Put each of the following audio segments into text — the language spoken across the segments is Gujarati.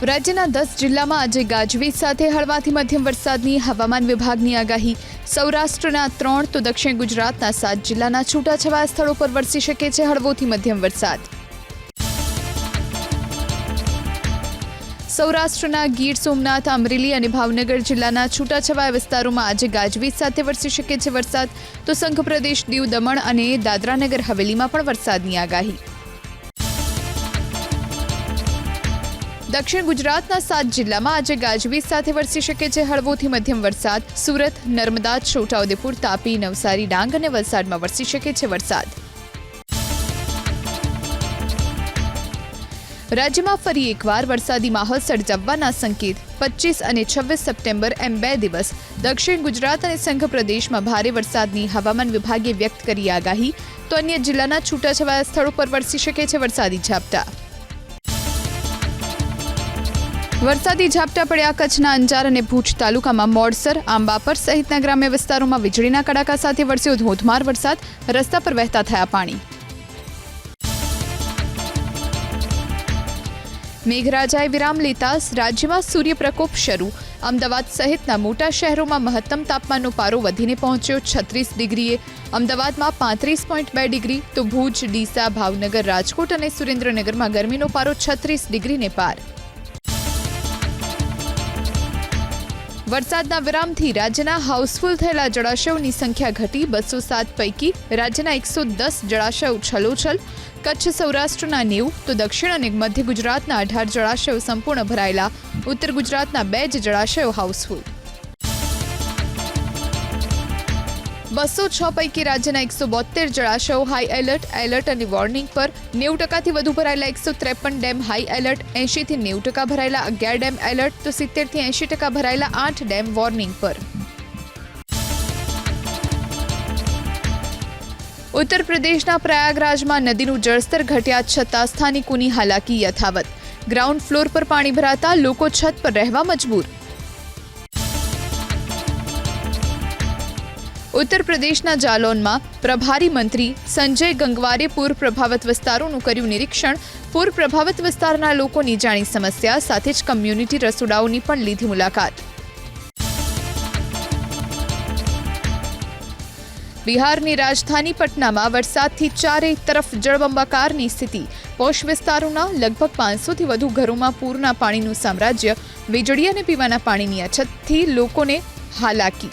રાજ્યના 10 જિલ્લામાં આજે ગાજવીજ સાથે હળવાથી મધ્યમ વરસાદની હવામાન વિભાગની આગાહી। સૌરાષ્ટ્રના 3 તો દક્ષિણ ગુજરાતના 7 જિલ્લાના છૂટાછવાયા સ્થળો પર વરસી શકે છે હળવોથી મધ્યમ વરસાદ। સૌરાષ્ટ્રના ગીર સોમનાથ, અમરેલી અને ભાવનગર જિલ્લાના છૂટાછવાયા વિસ્તારોમાં આજે ગાજવીજ સાથે વરસી શકે છે વરસાદ, તો સંઘ પ્રદેશ, દીવ, દમણ અને દાદરાનગર હવેલીમાં પણ વરસાદની આગાહી। દક્ષિણ ગુજરાતના 7 જિલ્લામાં આજે ગાજવીજ સાથે વરસી શકે છે હળવોથી મધ્યમ વરસાદ। સુરત, નર્મદા, છોટાઉદેપુર, તાપી, નવસારી, ડાંગ અને વલસાડમાં વરસી શકે છે વરસાદ। રાજ્યમાં ફરી એકવાર વરસાદી માહોલ સર્જાવવાના સંકેત। 25 અને 26 સપ્ટેમ્બર એમ 2 દિવસ દક્ષિણ ગુજરાત અને સંઘ પ્રદેશમાં ભારે વરસાદની હવામાન વિભાગે વ્યક્ત કરી આગાહી, તો અન્ય જિલ્લાના છૂટાછવાયા સ્થળો પર વરસી શકે છે વરસાદી ઝાપટા। વરસાદી ઝાપટા પડ્યા કચ્છના અંજાર અને ભૂજ તાલુકામાં મોડસર, આંબાપર સહિતના ગ્રામ્ય વિસ્તારોમાં વીજળીના કડાકા સાથે વરસ્યો ધોધમાર વરસાદ, રસ્તા પર વહેતા થયા પાણી। મેઘરાજાએ વિરામ લેતા રાજ્યમાં સૂર્યપ્રકોપ શરૂ। અમદાવાદ સહિતના મોટા શહેરોમાં મહત્તમ તાપમાનનો પારો વધીને પહોંચ્યો 36 ડિગ્રીએ। અમદાવાદમાં 35.2 ડિગ્રી, તો ભુજ, ડીસા, ભાવનગર, રાજકોટ અને સુરેન્દ્રનગરમાં ગરમીનો પારો 36 ડિગ્રીને પાર। વરસાદના વિરામથી રાજ્યના હાઉસફુલ થયેલા જળાશયોની સંખ્યા ઘટી 207 પૈકી રાજ્યના 110 જળાશયો છલોછલ। કચ્છ સૌરાષ્ટ્રના 90, તો દક્ષિણ અને મધ્ય ગુજરાતના 18 જળાશયો સંપૂર્ણ ભરાયેલા। ઉત્તર ગુજરાતના 2 જ જળાશયો હાઉસફુલ। 206 પૈકી રાજ્યના 172 જળાશયો હાઈ એલર્ટ અને વોર્નિંગ પર। 90% વધુ ભરાયેલા 153 ડેમ હાઈ એલર્ટ, 80 થી 90% ભરાયેલા 11 ડેમ એલર્ટ, તો 70 થી 80% ભરાયેલા 8 ડેમ વોર્નિંગ પર। ઉત્તર પ્રદેશના પ્રયાગરાજમાં નદીનું જળસ્તર ઘટ્યા છતાં સ્થાનિકોની હાલાકી યથાવત। ગ્રાઉન્ડ ફ્લોર પર પાણી ભરાતા લોકો છત પર રહેવા મજબૂર। ઉત્તર પ્રદેશના જાલૌનમાં પ્રભારી મંત્રી સંજય ગંગવારે પૂર પ્રભાવિત વિસ્તારોનું કર્યું નિરીક્ષણ। પૂર પ્રભાવિત વિસ્તારના લોકોની જાણી સમસ્યા, સાથે જ કમ્યુનિટી રસોડાઓની પણ લીધી મુલાકાત। બિહારની રાજધાની પટનામાં વરસાદથી ચારે તરફ જળબંબાકારની સ્થિતિ। પોશ વિસ્તારોના લગભગ 500થી વધુ ઘરોમાં પૂરના પાણીનું સામ્રાજ્ય। વીજળી અને પીવાના પાણીની અછતથી લોકોને હાલાકી।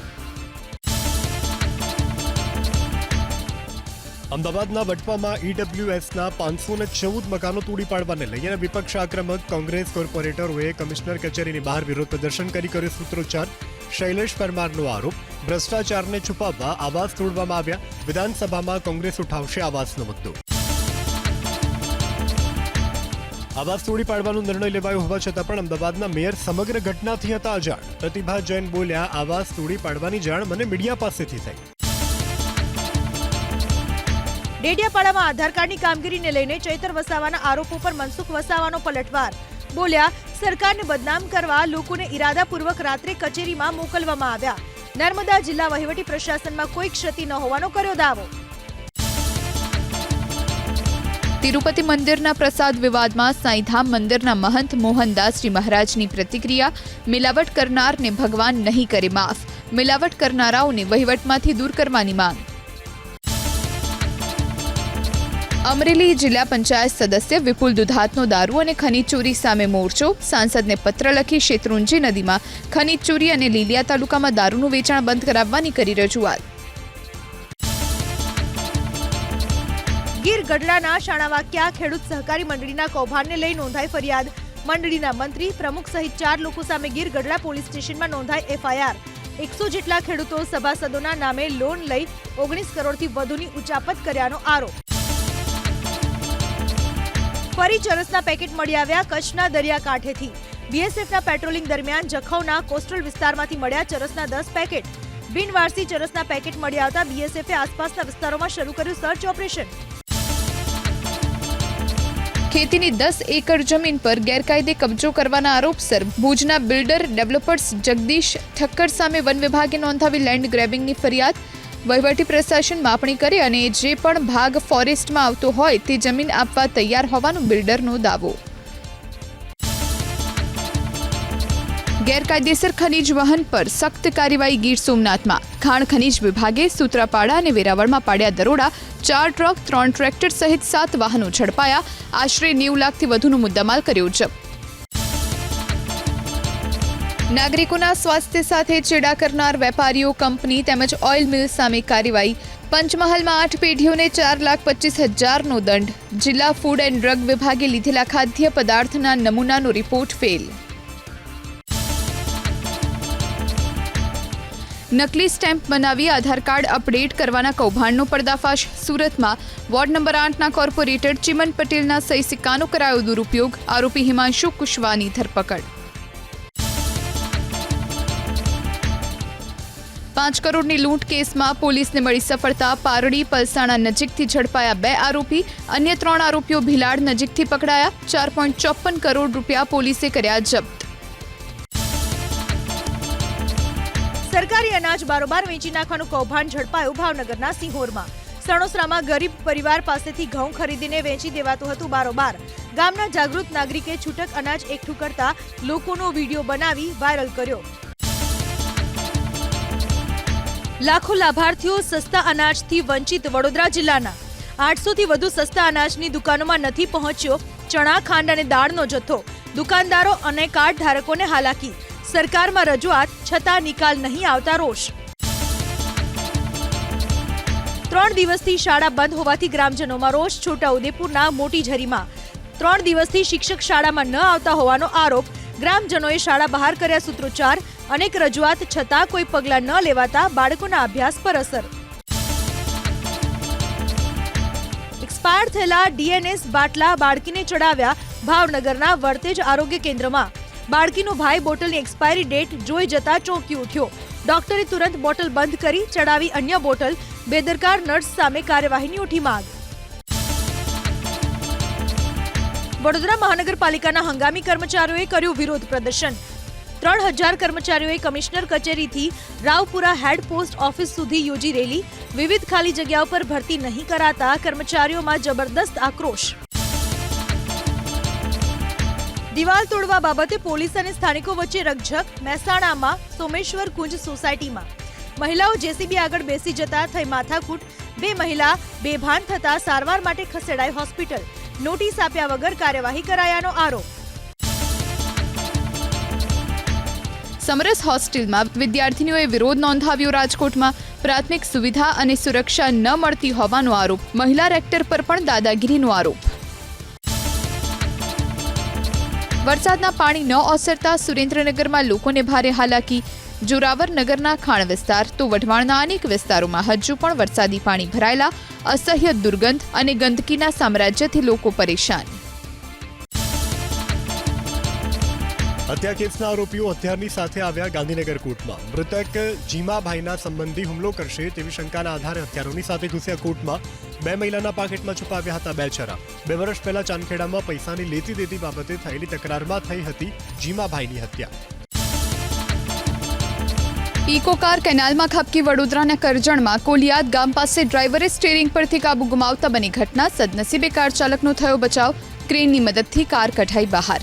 અમદાવાદના વટવામાં ઈડબ્લ્યુએસના 514 મકાનો તોડી પાડવાને લઈને વિપક્ષ આક્રમક કોંગ્રેસ કોર્પોરેટરોએ કમિશનર કચેરીની બહાર વિરોધ પ્રદર્શન કરી કર્યો સૂત્રોચ્ચાર। શૈલેષ પરમારનો આરોપ, ભ્રષ્ટાચારને છુપાવવા આવાસ તોડવામાં આવ્યા। વિધાનસભામાં કોંગ્રેસ ઉઠાવશે આવાસનો મુદ્દો। આવાસ તોડી પાડવાનો નિર્ણય લેવાયો હોવા છતાં પણ અમદાવાદના મેયર સમગ્ર ઘટનાથી હતા અજાણ। પ્રતિભા જૈન બોલ્યા, આવાસ તોડી પાડવાની જાણ મને મીડિયા પાસેથી થઈ। ડેડિયાપાડામાં આધાર કાર્ડની કામગીરીને લઈને ચૈતર વસાવાના આરોપો પર મનસુખ વસાવાનો પલટવાર। બોલ્યા, સરકારને બદનામ કરવા લોકોને ઇરાદાપૂર્વક રાત્રે કચેરીમાં મોકલવામાં આવ્યા। નર્મદા જિલ્લા વહીવટી પ્રશાસનમાં કોઈ ક્ષતિ ન હોવાનો કર્યો દાવો। તિરુપતિ મંદિરના પ્રસાદ વિવાદમાં સાંઈધામ મંદિરના મહંત મોહનદાસજી મહારાજની પ્રતિક્રિયા। મિલાવટ કરનારને ભગવાન નહીં કરે માફ, મિલાવટ કરનારાઓને વહીવટમાંથી દૂર કરવાની માંગ। અમરેલી જિલ્લા પંચાયત સદસ્ય વિપુલ દુધાતનો દારૂ અને ખનીજ ચોરી સામે મોરચો। સાંસદને પત્ર લખી શેત્રુંજી નદીમાં ખનીજ ચોરી અને લીલિયા તાલુકામાં દારૂનું વેચાણ બંધ કરાવવાની કરી રજૂઆત। ગીર ગઢડાના શાણાવાક્યા ખેડૂત સહકારી મંડળીના કૌભાંડને લઈ નોંધાઈ ફરિયાદ। મંડળીના મંત્રી, પ્રમુખ સહિત 4 લોકો સામે ગીર ગઢડા પોલીસ સ્ટેશનમાં નોંધાઈ એફઆઈઆર। 100 જેટલા ખેડૂતો સભાસદોના નામે લોન લઈ 19 કરોડથી વધુની ઉચાપત કર્યાનો આરોપ। ફરી ચરસના પેકેટ મળી આવ્યા કચ્છના દરિયાકાંઠેથી। બીએસએફના પેટ્રોલિંગ દરમિયાન જખૌના કોસ્ટલ વિસ્તારમાંથી મળ્યા ચરસના 10 પેકેટ। બિનવારસી ચરસના પેકેટ મળી આવતા બીએસએફે આસપાસના વિસ્તારોમાં શરૂ કર્યું સર્ચ ઓપરેશન। ખેતીની 10 એકર જમીન પર ગેરકાયદે કબજો કરવાના આરોપસર ભુજના બિલ્ડર ડેવલપર્સ જગદીશ ઠક્કર સામે વન વિભાગે નોંધાવી લેન્ડ ગ્રેબિંગની ફરિયાદ। વહીવટી પ્રશાસન માપણી કરે અને જે પણ ભાગ ફોરેસ્ટમાં આવતો હોય તે જમીન આપવા તૈયાર હોવાનો બિલ્ડરનો દાવો। ગેરકાયદેસર ખનીજ વહન પર સખ્ત કાર્યવાહી ગીર સોમનાથમાં. ખાણ ખનીજ વિભાગે સૂત્રાપાડા અને વેરાવળમાં પાડ્યા દરોડા. 4 ટ્રક 3 ટ્રેક્ટર સહિત 7 વાહનો ઝડપાયા. આશરે 90 લાખથી વધુનો મુદ્દામાલ કર્યો જપ્ત. નાગરિકોના સ્વાસ્થ્ય સાથે ચેડા કરનાર વેપારીઓ, કંપની તેમજ ઓઇલ મિલ સામે કાર્યવાહી. પંચમહાલમાં 8 પેઢીઓને 4,25,000નો દંડ. જિલ્લા ફૂડ એન્ડ ડ્રગ વિભાગે લીધેલા ખાદ્ય પદાર્થના નમૂનાનો રિપોર્ટ ફેલ. નકલી સ્ટેમ્પ બનાવી આધાર કાર્ડ અપડેટ કરવાના કૌભાંડનો પર્દાફાશ. સુરતમાં વોર્ડ નંબર 8ના કોર્પોરેટર ચિમન પટેલના સહી સિક્કાનો કરાયો દુરુપયોગ. આરોપી હિમાંશુ કુશવાની ધરપકડ. 5 કરોડની લૂંટ કેસમાં પોલીસને મળી સફળતા. પારડી પલસાણા નજીકથી ઝડપાયા 2 આરોપી. અન્ય 3 આરોપીઓ ભીલાડ નજીકથી પકડાયા. 4.54 કરોડ રૂપિયા પોલીસે કર્યા જપ્ત. સરકારી અનાજ બારોબાર વેચી નાખવાનું કૌભાંડ ઝડપાયું ભાવનગરના સિંહોરમાં. સણોસરામાં ગરીબ પરિવાર પાસેથી ઘઉં ખરીદીને વેચી દેવાતું હતું બારોબાર. ગામના જાગૃત નાગરિકે છૂટક અનાજ એકઠું કરતા લોકોનો વિડીયો બનાવી વાયરલ કર્યો. લાખો લાભાર્થીઓ સસ્તા અનાજથી વંચિત. વડોદરા જિલ્લાના 800થી વધુ સસ્તા અનાજની દુકાનોમાં નથી પહોંચ્યો ચણા, ખાંડ અને દાળનો જથ્થો. દુકાનદારો અને કાર્ડ ધારકોને હાલાકી. સરકારમાં રજૂઆત છતાં નિકાલ નહીં આવતા રોષ. 3 દિવસથી શાળા બંધ હોવાથી ગ્રામજનોમાં રોષ. છોટાઉદેપુરના મોટીઝરીમાં 3 દિવસથી શિક્ષક શાળામાં ન આવતા હોવાનો આરોપ. ગ્રામજનોએ શાળા બહાર કર્યા સૂત્રોચ્ચાર. અનેક રજૂઆત છતાં કોઈ પગલાં ન લેવાતા બાળકોના અભ્યાસ પર અસર. એક્સપાયર થયેલા ડીએનએસ બાટલા બાળકીને ચડાવ્યા ભાવનગરના વર્તેજ આરોગ્ય કેન્દ્રમાં. બાળકીનો ભાઈ બોટલની એક્સપાયરી ડેટ જોઈ જતા ચોંકી ઉઠ્યો. ડોક્ટરે તુરંત બોટલ બંધ કરી ચડાવી અન્ય બોટલ. બેદરકાર નર્સ સામે કાર્યવાહીની ઉઠી માંગ. વડોદરા મહાનગરપાલિકાના હંગામી કર્મચારીઓએ કર્યું વિરોધ પ્રદર્શન. 3000 કર્મચારીઓએ કમિશનર કચેરીથી રાવપુરા હેડ પોસ્ટ ઓફિસ સુધી યોજી રેલી. વિવિધ ખાલી જગ્યાઓ પર ભરતી નહીં કરાતા કર્મચારીઓમાં જબરદસ્ત આક્રોશ. દિવાલ તોડવા બાબતે પોલીસ અને સ્થાનિકો વચ્ચે રકઝક. મહેસાણામાં સોમેશ્વર કુંજ સોસાયટીમાં મહિલાઓ જેસીબી આગળ બેસી જતા થઈ માથાકૂટ. 2 મહિલા બેભાન થતા સારવાર માટે ખસેડાઈ હોસ્પિટલ. નોટિસ આપ્યા વગર કાર્યવાહી કરાયાનો આરોપ. સમરસ હોસ્ટેલમાં વિદ્યાર્થીનીઓએ વિરોધ નોંધાવ્યો. રાજકોટમાં પ્રાથમિક સુવિધા અને સુરક્ષા ન મળતી હોવાનો આરોપ. મહિલા રેક્ટર પર પણ દાદાગીરીનો આરોપ. વરસાદના પાણી ન ઓસરતા સુરેન્દ્રનગરમાં લોકોને ભારે હાલાકી. જોરાવર નગરના ખાણ વિસ્તાર તો વઢવાણના અનેક વિસ્તારોમાં હજુ પણ વરસાદી પાણી ભરાયેલા. અસહ્ય દુર્ગંધ અને ગંદકીના સામ્રાજ્યથી લોકો પરેશાન. હત્યા કેસના આરોપીઓ હથિયારની સાથે આવ્યા ગાંધીનગર કોર્ટમાં. મૃતક જીમાભાઈના સંબંધી હુમલો કરશે તેવી શંકાના આધારે હથિયારોની સાથે ઘૂસ્યા કોર્ટમાં. 2 મહિલાના પાકેટમાં છુપાવ્યા હતા 2 છરા. 2 વર્ષ પહેલા ચાંદખેડામાં પૈસાની લેતી દેતી બાબતે થયેલી તકરારમાં થઈ હતી જીમાભાઈની હત્યા. ઇકો કાર કેનાલમાં ખાબકી. વડોદરાના કરજણમાં કોલિયાદ ગામ પાસે ડ્રાઈવરે સ્ટીયરિંગ પરથી કાબુ ગુમાવતા બની ઘટના. સદનસીબે કાર ચાલકનો થયો બચાવ. ક્રેનની મદદથી કાર કઢાઈ બહાર.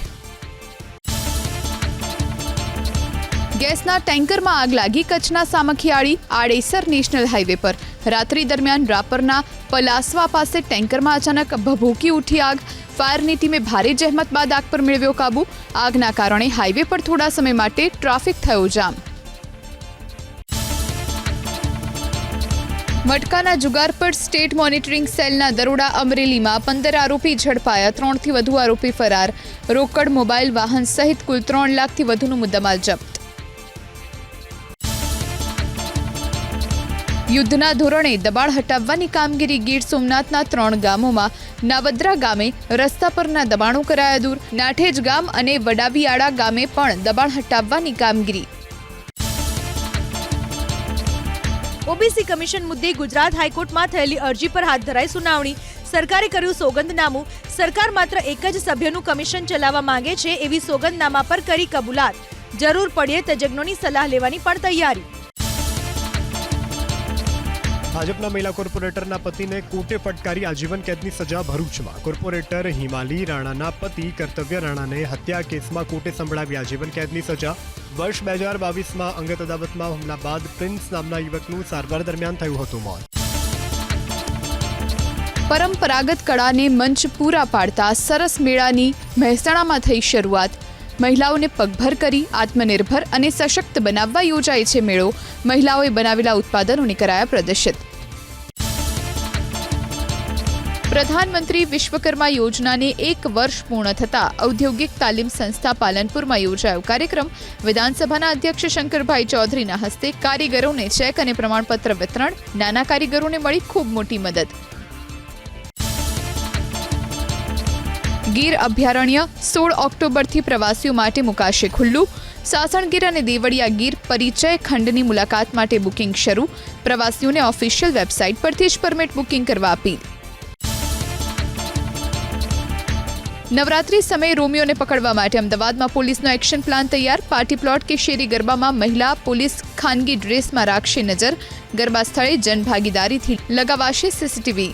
ગેસના ટેન્કરમાં આગ લાગી. કચ્છના સામખિયાળી આડેસર નેશનલ હાઈવે પર રાત્રિ દરમિયાન રાપરના પલાસવા પાસે ટેન્કરમાં અચાનક ભભૂકી ઉઠી આગ. ફાયરની ટીમે ભારે જહેમત બાદ આગ પર મેળવ્યો કાબુ. આગના કારણે હાઈવે પર થોડા સમય માટે ટ્રાફિક થયો જામ. મટકાના જુગાર પર સ્ટેટ મોનિટરિંગ સેલના દરોડા. અમરેલીમાં 15 આરોપી ઝડપાયા. 3થી વધુ આરોપી ફરાર. રોકડ, મોબાઈલ, વાહન સહિત કુલ 3 લાખથી વધુનો મુદ્દામાલ જપ્ત. યુદ્ધના ધોરણે દબાણ હટાવવાની કામગીરી. ગીર સોમનાથના 3 ગામોમાં નાવદ્રા ગામે રસ્તા પરના દબાણો કરાયા દૂર. નાઠેજ ગામ અને વડાવીયાળા ગામે પણ દબાણ હટાવવાની કામગીરી. ઓબીસી કમિશન મુદ્દે ગુજરાત હાઈકોર્ટમાં થયેલી અરજી પર હાથ ધરાઈ સુનાવણી. સરકારે કર્યું સોગંદનામું. સરકાર માત્ર એક જ સભ્યનું કમિશન ચલાવવા માંગે છે એવી સોગંદનામા પર કરી કબૂલાત. જરૂર પડે તજજ્ઞોની સલાહ લેવાની પણ તૈયારી. ભાજપના મહિલા કોર્પોરેટરના પતિને કોર્ટે ફટકારી આજીવન કેદની સજા. ભરૂચમાં કોર્પોરેટર હિમાલી રાણાના પતિ કર્તવ્ય રાણાને હત્યા કેસમાં કોર્ટે સંભળાવી આજીવન કેદની સજા. વર્ષ 2022માં અંગત અદાવતમાં હુમલા બાદ પ્રિન્સ નામના યુવકનું સારવાર દરમિયાન થયું હતું મોત. પરંપરાગત કળાને મંચ પૂરા પાડતા સરસ મેળાની મહેસાણામાં થઈ શરૂઆત. મહિલાઓને પગભર કરી આત્મનિર્ભર અને સશક્ત બનાવવા યોજાય છે મેળો. મહિલાઓએ બનાવેલા ઉત્પાદનોને કરાયા પ્રદર્શિત. પ્રધાનમંત્રી વિશ્વકર્મા યોજનાને 1 વર્ષ પૂર્ણ થતા ઔદ્યોગિક તાલીમ સંસ્થા પાલનપુરમાં યોજાયો કાર્યક્રમ. વિધાનસભાના અધ્યક્ષ શંકરભાઈ ચૌધરીના હસ્તે કારીગરોને ચેક અને પ્રમાણપત્ર વિતરણ. નાના કારીગરોને મળી ખૂબ મોટી મદદ. ગીર અભયારણ્ય 16 ઓક્ટોબરથી પ્રવાસીઓ માટે મુકાશે ખુલ્લું. સાસણગીર અને દેવળિયા ગીર પરિચય ખંડની મુલાકાત માટે બુકિંગ શરૂ. પ્રવાસીઓને ઓફિશિયલ વેબસાઇટ પરથી જ પરમિટ બુકિંગ કરવા અપીલ. નવરાત્રી સમયે રોમિયોને પકડવા માટે અમદાવાદમાં પોલીસનો એક્શન પ્લાન તૈયાર. પાર્ટી પ્લોટ કે શેરી ગરબામાં મહિલા પોલીસ ખાનગી ડ્રેસમાં રાખશે નજર. ગરબા સ્થળે જનભાગીદારીથી લગાવાશે સીસીટીવી.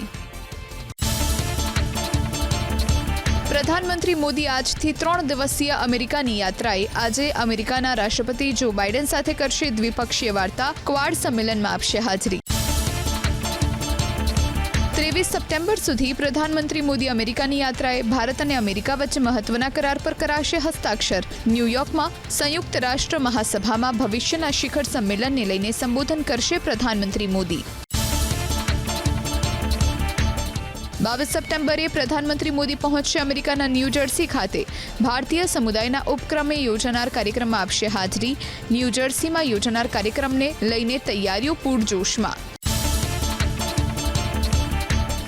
પ્રધાનમંત્રી મોદી આજથી 3 દિવસીય અમેરિકાની યાત્રાએ. આજે અમેરિકાના રાષ્ટ્રપતિ જો બાઇડન સાથે કરશે દ્વિપક્ષીય વાર્તા. ક્વાડ સંમેલનમાં આપશે હાજરી. 23 સપ્ટેમ્બર સુધી પ્રધાનમંત્રી મોદી અમેરિકાની યાત્રાએ. ભારત અને અમેરિકા વચ્ચે મહત્વના કરાર પર કરાશે હસ્તાક્ષર. ન્યૂયોર્કમાં સંયુક્ત રાષ્ટ્ર મહાસભામાં ભવિષ્યના શિખર સંમેલનને લઈને સંબોધન કરશે પ્રધાનમંત્રી મોદી. 22 સપ્ટેમ્બરે પ્રધાનમંત્રી મોદી પહોંચશે અમેરિકાના ન્યૂજર્સી ખાતે. ભારતીય સમુદાયના ઉપક્રમે યોજાનાર કાર્યક્રમમાં આપશે હાજરી. ન્યૂજર્સીમાં યોજાનાર કાર્યક્રમને લઈને તૈયારીઓ પૂરજોશમાં.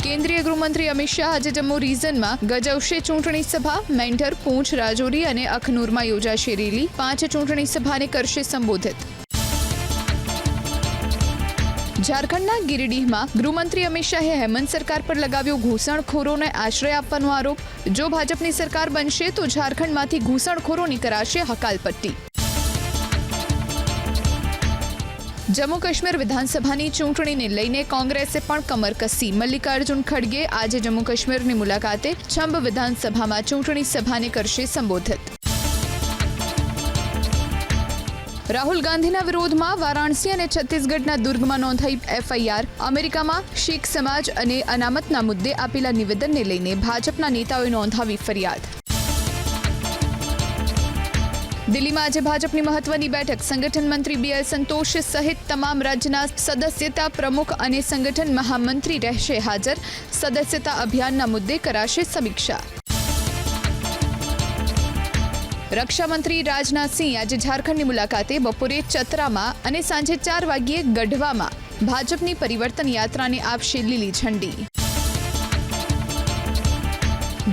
કેન્દ્રીય ગૃહમંત્રી અમિત શાહ આજે જમ્મુ રિજનમાં ગજવશે ચૂંટણી સભા. મેંઢર, પૂંછ, રાજૌરી અને અખનૂરમાં યોજાશે રેલી. 5 ચૂંટણી સભાને કરશે સંબોધિત. ઝારખંડના ગિરિડીહમાં ગૃહમંત્રી અમિત શાહે હેમંત સરકાર પર લગાવ્યો ઘૂસણખોરોને આશ્રય આપવાનો આરોપ. જો ભાજપની સરકાર બનશે તો ઝારખંડમાંથી ઘૂસણખોરોની કરાશે હકાલપટ્ટી. જમ્મુ કાશ્મીર વિધાનસભાની ચૂંટણીને લઈને કોંગ્રેસે પણ કમર કસી. મલ્લિકાર્જુન ખડગે આજે જમ્મુ કાશ્મીરની મુલાકાતે. છંબ વિધાનસભામાં ચૂંટણી સભાને કરશે સંબોધિત. રાહુલ ગાંધીના વિરોધમાં વારાણસી અને છત્તીસગઢના દુર્ગમાં નોંધાઈ એફઆઈઆર. અમેરિકામાં શીખ સમાજ અને અનામતના મુદ્દે આપેલા નિવેદનને લઈને ભાજપના નેતાઓએ નોંધાવી ફરિયાદ. દિલ્હીમાં આજે ભાજપની મહત્વની બેઠક. સંગઠન મંત્રી BL સંતોષ સહિત તમામ રાજ્યના સદસ્યતા પ્રમુખ અને સંગઠન મહામંત્રી રહેશે હાજર. સદસ્યતા અભિયાનના મુદ્દે કરાશે સમીક્ષા. રક્ષામંત્રી રાજનાથસિંહ આજે ઝારખંડની મુલાકાતે. બપોરે ચતરામાં અને સાંજે 4 વાગ્યે ગઢવામાં ભાજપની પરિવર્તન યાત્રાને આપશે લીલી ઝંડી.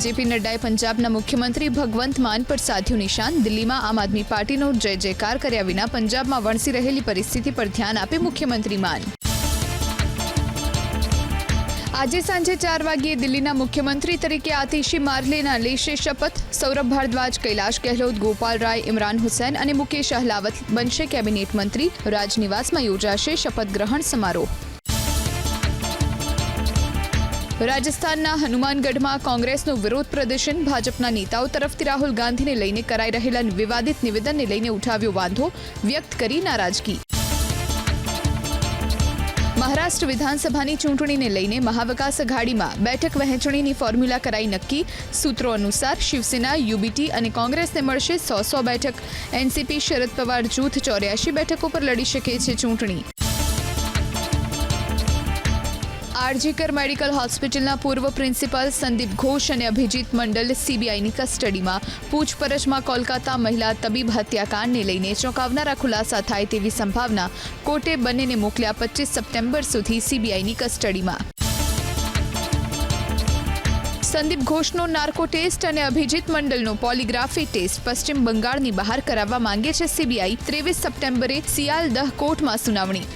જેપી નડ્ડાએ પંજાબના મુખ્યમંત્રી ભગવંત માન પર સાધ્યું નિશાન. દિલ્હીમાં આમ આદમી પાર્ટીનો જય જયકાર કર્યા વિના પંજાબમાં વણસી રહેલી પરિસ્થિતિ પર ધ્યાન આપે મુખ્યમંત્રી માન. આજે સાંજે 4 વાગ્યે દિલ્હીના મુખ્યમંત્રી તરીકે આતિશી માર્લેના લેશે શપથ. સૌરભ ભારદ્વાજ, કૈલાશ ગેહલોત, ગોપાલ રાય, ઇમરાન હુસૈન અને મુકેશ અહલાવત બનશે કેબિનેટ મંત્રી. રાજનિવાસમાં યોજાશે શપથ ગ્રહણ સમારોહ. રાજસ્થાનના હનુમાનગઢમાં કોંગ્રેસનું વિરોધ પ્રદર્શન. ભાજપના નેતાઓ તરફથી રાહુલ ગાંધીને લઈને કરાઈ રહેલા વિવાદિત નિવેદનને લઈને ઉઠાવ્યો વાંધો. વ્યક્ત કરી નારાજગી. મહારાષ્ટ્ર વિધાનસભાની ચૂંટણીને લઈને મહાવિકાસ અઘાડીમાં બેઠક વહેંચણીની ફોર્મ્યુલા કરાઈ નક્કી. સૂત્રો અનુસાર શિવસેના, યુબીટી અને કોંગ્રેસને મળશે 100 બેઠક. એનસીપી શરદ પવાર જૂથ 84 બેઠકો પર લડી શકે છે ચૂંટણી. આરજીકર મેડિકલ હોસ્પિટલના પૂર્વ પ્રિન્સિપાલ સંદીપ ઘોષ અને અભિજીત મંડલ સીબીઆઈની કસ્ટડીમાં. પૂછપરછમાં કોલકાતા મહિલા તબીબ હત્યાકાંડને લઈને ચોંકાવનારા ખુલાસા થાય તેવી સંભાવના. કોર્ટે બંનેને મોકલ્યા 25 સપ્ટેમ્બર સુધી સીબીઆઈની કસ્ટડીમાં. સંદીપ ઘોષનો નાર્કો ટેસ્ટ અને અભિજીત મંડલનો પોલીગ્રાફી ટેસ્ટ પશ્ચિમ બંગાળની બહાર કરાવવા માંગે છે સીબીઆઈ. 23 સપ્ટેમ્બરે સિયાલદહ કોર્ટમાં સુનાવણી.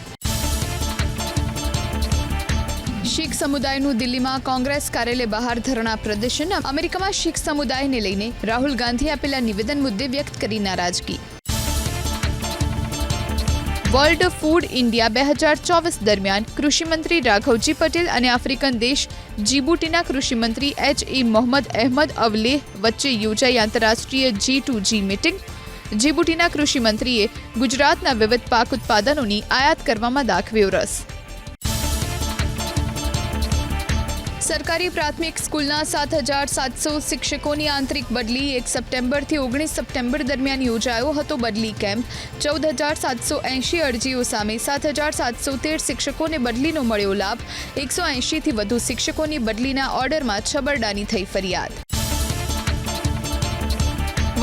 શીખ સમુદાયનું દિલ્હીમાં કોંગ્રેસ કાર્યાલય બહાર ધરણા પ્રદર્શન. અમેરિકામાં શીખ સમુદાયને લઈને રાહુલ ગાંધીએ આપેલા નિવેદન મુદ્દે વ્યક્ત કરી નારાજગી. વર્લ્ડ ફૂડ ઇન્ડિયા 2024 દરમિયાન કૃષિમંત્રી રાઘવજી પટેલ અને આફ્રિકન દેશ જીબુટીના કૃષિમંત્રી H.E. મોહમ્મદ અહેમદ અવલેહ વચ્ચે યોજાઈ આંતરરાષ્ટ્રીય G2G મીટિંગ. જીબુટીના કૃષિ મંત્રીએ ગુજરાતના વિવિધ પાક ઉત્પાદનોની આયાત કરવામાં દાખવ્યો રસ. સરકારી પ્રાથમિક સ્કૂલના 7,700 શિક્ષકોની આંતરિક બદલી 1 સપ્ટેમ્બરથી 19 સપ્ટેમ્બર દરમિયાન યોજાયો હતો બદલી કેમ્પ. 14,780 અરજીઓ સામે 7,713 શિક્ષકોને બદલીનો મળ્યો લાભ. 180થી વધુ શિક્ષકોની બદલીના ઓર્ડરમાં છબરડાની થઈ ફરિયાદ.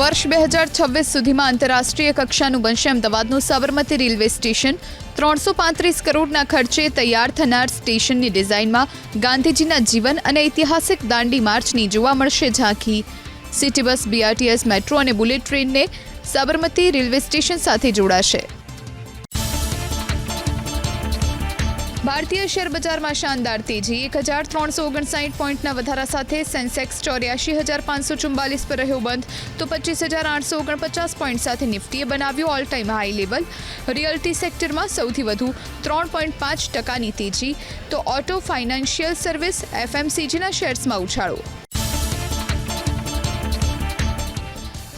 વર્ષ 2026 સુધીમાં આંતરરાષ્ટ્રીય કક્ષાનું બનશે અમદાવાદનું સાબરમતી રેલવે સ્ટેશન. 335 કરોડના ખર્ચે તૈયાર થનાર સ્ટેશનની ડિઝાઇનમાં ગાંધીજીના જીવન અને ઐતિહાસિક દાંડી માર્ચની જોવા મળશે ઝાંખી. સિટી બસ, બીઆરટીએસ, મેટ્રો અને બુલેટ ટ્રેનને સાબરમતી રેલવે સ્ટેશન સાથે જોડાશે. ભારતીય શેર બજારમાં શાનદાર તેજી. 1,359 પોઈન્ટના વધારા સાથે સેન્સેક્સ 84,544 પર રહ્યો બંધ, તો 25,849 પોઈન્ટ સાથે નિફ્ટીએ બનાવ્યો all time high level. Realty સેક્ટરમાં સૌથી વધુ 3.5%ની તેજી, તો ઓટો, ફાઇનાન્શિયલ સર્વિસ, એફએમસીજીના શેર્સમાં ઉછાળો.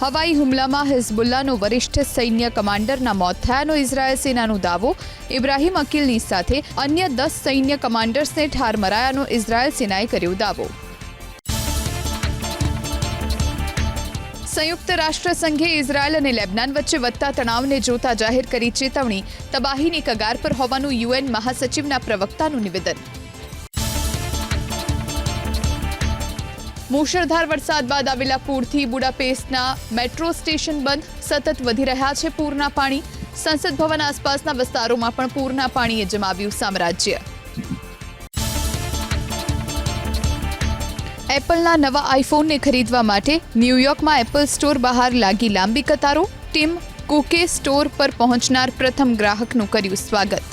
હવાઈ હુમલામાં હિઝબુલ્લાનો વરિષ્ઠ સૈન્ય કમાન્ડરના મોત થયાનો ઇઝરાયેલ સેનાનો દાવો. ઇબ્રાહિમ અકીલની સાથે અન્ય 10 સૈન્ય કમાન્ડર્સને ઠાર મરાયાનો ઇઝરાયેલ સેનાએ કર્યો દાવો. સંયુક્ત રાષ્ટ્ર સંઘે ઇઝરાયેલ અને લેબનાન વચ્ચે વધતા તણાવને જોતા જાહેર કરી ચેતવણી. તબાહીની કગાર પર હોવાનું યુએન મહાસચિવના પ્રવક્તાનું નિવેદન. મુશળધાર વરસાદ બાદ આવેલા પૂરથી બુડાપેસ્ટના મેટ્રો સ્ટેશન બંધ. સતત વધી રહ્યા છે પૂરના પાણી. સંસદ ભવન આસપાસના વિસ્તારોમાં પણ પૂરના પાણીએ જમાવ્યું સામ્રાજ્ય. એપલના નવા આઈફોનને ખરીદવા માટે ન્યૂયોર્કમાં એપલ સ્ટોર બહાર લાગી લાંબી કતારો. ટીમ કુકે સ્ટોર પર પહોંચનાર પ્રથમ ગ્રાહકનું કર્યું સ્વાગત.